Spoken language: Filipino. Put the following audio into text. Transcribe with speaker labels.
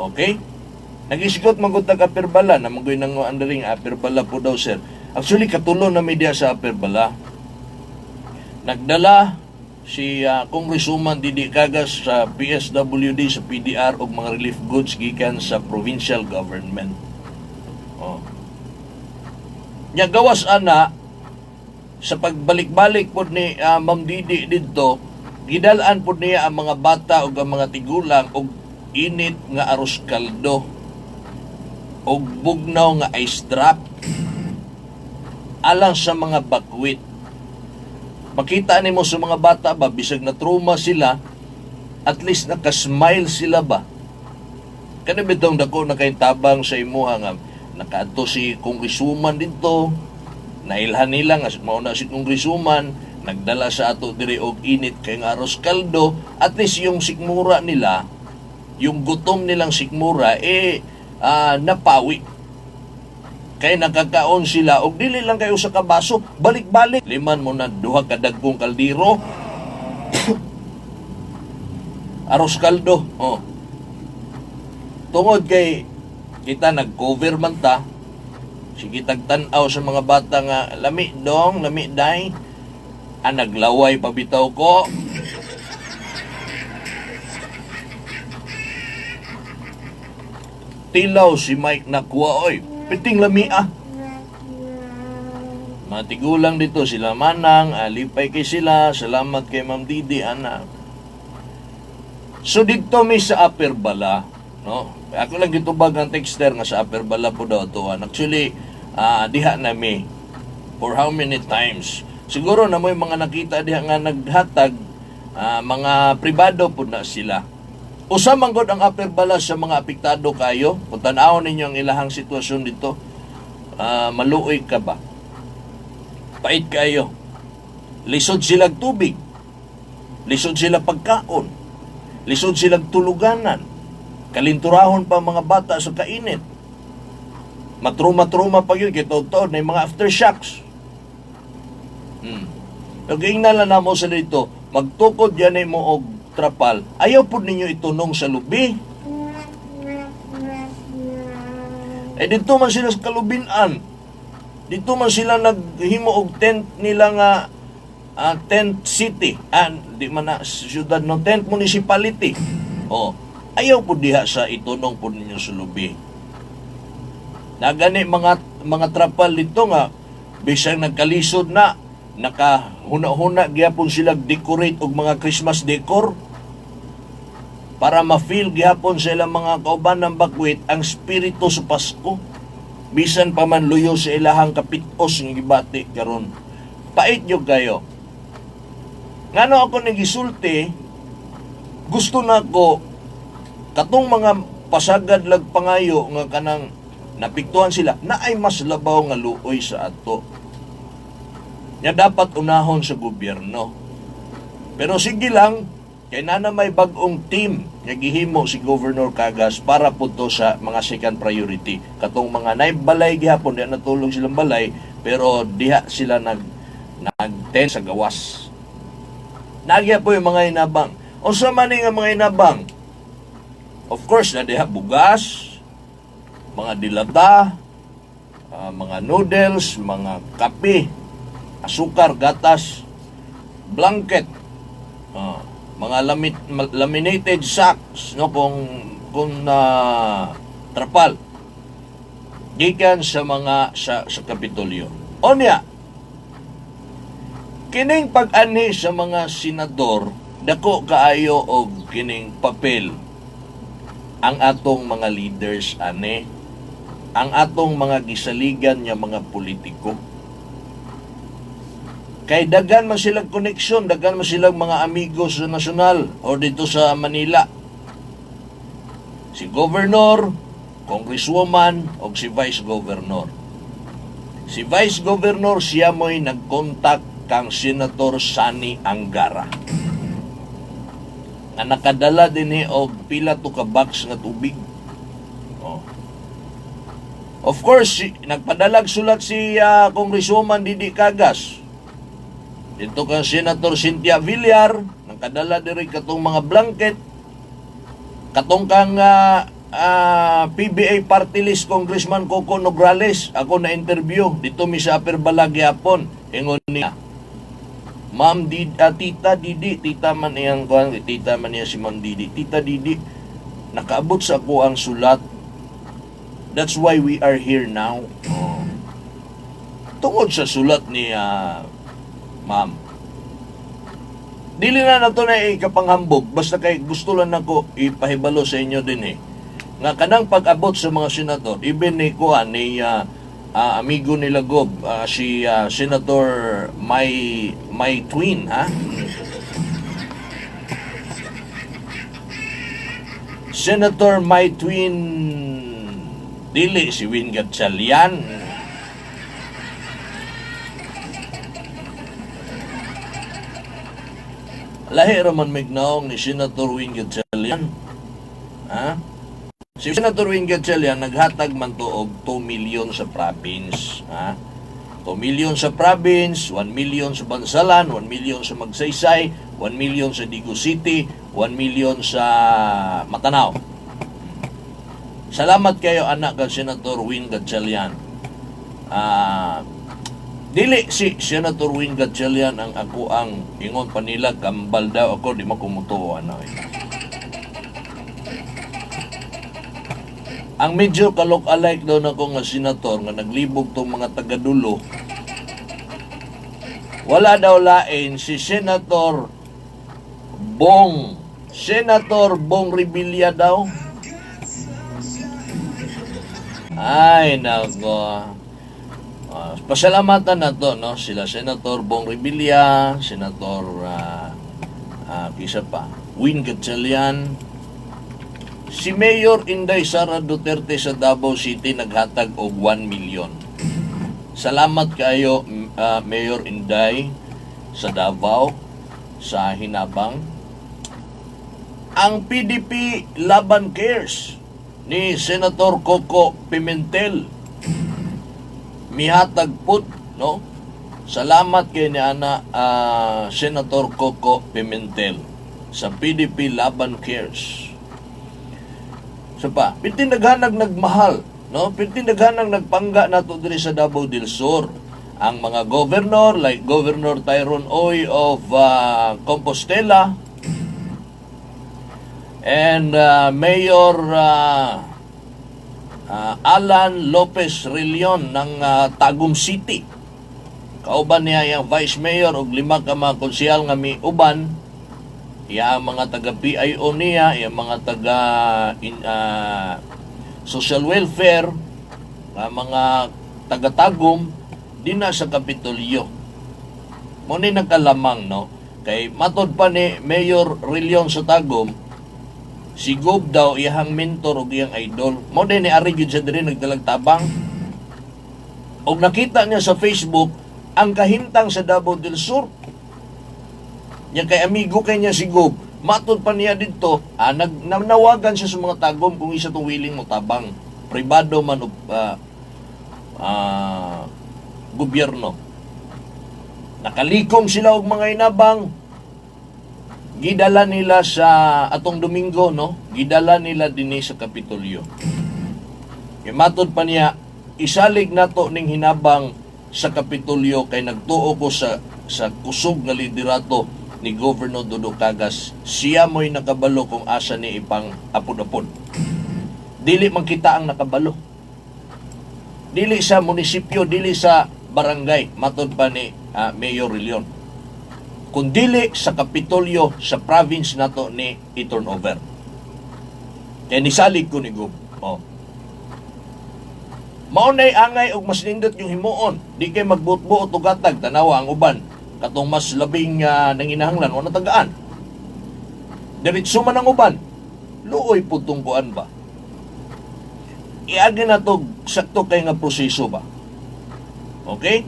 Speaker 1: Okay? Nag-isgot magod tag-aperbala na magoy nang andaring aperbala po daw, sir. Actually, katulo na media sa aperbala. Nagdala si Congresswoman Didi Cagas sa PSWD, sa PDR og mga relief goods gikan sa provincial government. Oh. Nya gawas ana sa pagbalik-balik po ni Ma'am Didi dito, gidalaan po niya ang mga bata o ang mga tigulang og init nga arroz kaldo og bugnaw nga ice drop alang sa mga bakwit. Makita nimo sa mga bata ba, bisag na trauma sila, at least nakasmile sila ba? Kani bitong dako na kay tabang sa imuha nga nakaadto si Congresswoman dito, nailhan nila nga mauna si Congresswoman, nagdala sa ato diri og init kay nga arroz kaldo, at least yung sikmura nila, yung gutom nilang sikmura napawi. Kay nakakaon sila og dili lang kayo sa kabaso, balik-balik liman mo na duha ka dagkong kaldero. Arroz kaldo. Oh. Tungod kay kita nag-cover man ta, sige tagtanaw sa mga bata nga lami dong, lami day. Naglaway pabitaw ko. Tilaw si Mike nakuha, oy. Piting lami Matigulang dito sila manang, alipay kay sila, salamat kay Ma'am Didi, anak. So dito mi sa aperbala, no? Ako lang gitubag ang texter nga sa aperbala po daw tuwan. Actually, diha na mi. For how many times? Siguro na mo yung mga nakita diha nga naghatag, mga pribado po na sila. Usa man gud ang aperbala sa mga apektado kayo. Kung tan-awon ninyo ang ilahang sitwasyon dito, maluoy ka ba? Pait kayo. Lisod silang tubig. Lisod silang pagkaon. Lisod silang tuluganan. Kalinturahon pa mga bata sa kainit. Matruma-truma pa yun. Kitaw-taon na yung mga aftershocks. Nagingnan na mo sa dito, magtukod yan ay mo og trapal. Ayaw po ninyo itunong sa lubi. Dito man sila sa kalubinan. Dito man sila naghimo og tent nila nga tent city. Di man na syudad no, tent municipality. Oh, ayaw po diha sa itunong po ninyo sa lubi. Nagani mga trapal dito nga bisang nagkalisod na, nakahuna-huna gyapon sila decorate og mga Christmas decor para ma-feel gyapon sa ilang mga kauban ng bakwit ang spirito sa Pasko, bisan pa man luyo sa ilahang kapitos ng gibati karon. Pait yo kayo. Ngano ako nagisulti, gusto na ko katong mga pasagad lag pangayo nga kanang napiktuhan sila na ay mas labaw nga luoy sa ato. Nya dapat unahon sa gobyerno. Pero sige lang, kay na may bagong team nga gihimo si Governor Cagas para punto sa mga second priority. Katong mga naibalay gihapon, di natulog silang balay, pero diha sila nag-ten sa gawas. Nagya po yung mga inabang. O sa man nga mga inabang, of course, na diha bugas, mga dilata, mga noodles, mga kape, asukar, gatas, blanket, mga laminated sacks, no, kung trapal gikan sa mga sa Kapitolyo. Onya, kining pag-anhi sa mga senador, dako kaayo og kining papel ang atong mga leaders ane, ang atong mga gisaligan nga mga politiko. Kay daghan man silang koneksyon, daghan man silang mga amigos sa nasyonal o dito sa Manila. Si Governor, Congresswoman o si Vice Governor. Si Vice Governor siya mo'y nag-contact kang Senator Sani Angara. Nga nakadala din og pila to ka box nga tubig. Oh. Of course, nagpadalag sulat si Congresswoman Didi Cagas. Dito kang Senator Cynthia Villar, nagkadala diri katong mga blanket, katong kang PBA Party List Congressman Coco Nograles, ako na interview dito mi sa Upper Balag gyapon. Ingon niya, Ma'am Tita Didi, tita man iyang kuan, tita man niya si Ma'am Didi. Tita Didi, nakaabot sa ako ang sulat. That's why we are here now. Oh. Tungod sa sulat ni Ma'am. Dili na nato na ikapanghambog, basta kay gusto lang nako ipahibalo sa inyo din nga kanang pag-abot sa mga senador, even ni kuan ni amigo nila Gob, si Senator my twin, ha? Senator my twin, dili si Win Gatchalian. Lahi raman mignaong ni Senator Win Gatchalian. Ha? Si Senator Win Gatchalian naghatag man to og 2 million sa province, ha? 2 million sa province, 1 million sa Bansalan, 1 million sa Magsaysay, 1 million sa Digo City, 1 million sa Matanao. Salamat kayo anak kang Senator Win Gatchalian. Dili si Senator Win Gatchalian ang ako ang ingon pa nila kambal daw ako, di makumutuo ano. Ang medyo kalok-alike daw na ko nga senator nga naglibog tong mga tagadulo, wala daw lain si Senator Bong Revilla daw. Ay nako. Pasalamatan na to, no? Sila Senator Bong Revilla, Senator kisa pa Win Gatchalian. Si Mayor Inday Sara Duterte sa Davao City naghatag og 1 million. Salamat kayo Mayor Inday sa Davao sa hinabang. Ang PDP Laban Cares ni Senator Coco Pimentel mihatag pud, no? Salamat kay ni ana Senator Coco Pimentel sa PDP Laban Cares. So pa, pintinaghanag nagmahal, no? Pintinaghanag nagpangga nato diri sa Davao del Sur. Ang mga governor like Governor Tyrone Oy of Compostela and Mayor Alan Lopez Rillion ng Tagum City. Kauban niya yung Vice Mayor ug 5 ka mga konsyal nga miuban. Yung mga taga-PIO niya, yung mga taga-social welfare, mga taga-tagum, di na sa Kapitolyo. Muna nagkalamang, no? Kay matod pa ni Mayor Rillion sa Tagum, si Gob daw, iyang mentor o iyang idol. Muna ni Ari yun siya din nagdalag tabang. O nakita niya sa Facebook, ang kahintang sa Davao del Sur, yan kay amigo kay niya si Gob, matod pa niya dito, nanawagan siya sa mga tagom kung isa itong willing mo tabang, pribado man o gobyerno. Nakalikom sila og mga inabang, gidala nila sa atong Domingo, no? Gidala nila dinhi sa Kapitolyo. Kay matod pa niya, isalig nato ning hinabang sa Kapitolyo kay nagtuo ko sa kusog nga liderato ni Governor Dodo Cagas. Siya mo'y nakabalo kung asa ni ipang apod-apod. Dili man kita ang nakabalo. Dili sa munisipyo, dili sa barangay, matod pa ni Mayor Rillion. Kung dili sa Kapitolyo, sa province nato ni i-turnover. Kaya nisalig ko ni Gob. Oh. Maunay angay og mas nindot yung himuon. Di kay magbuot-buot o gatag, tanawa ang uban. Katong mas labing nanginahanglan o natagaan. Diretso man ang uban. Luoy po tungkuan ba? Iagi na to sakto kay nga proseso ba? Okay?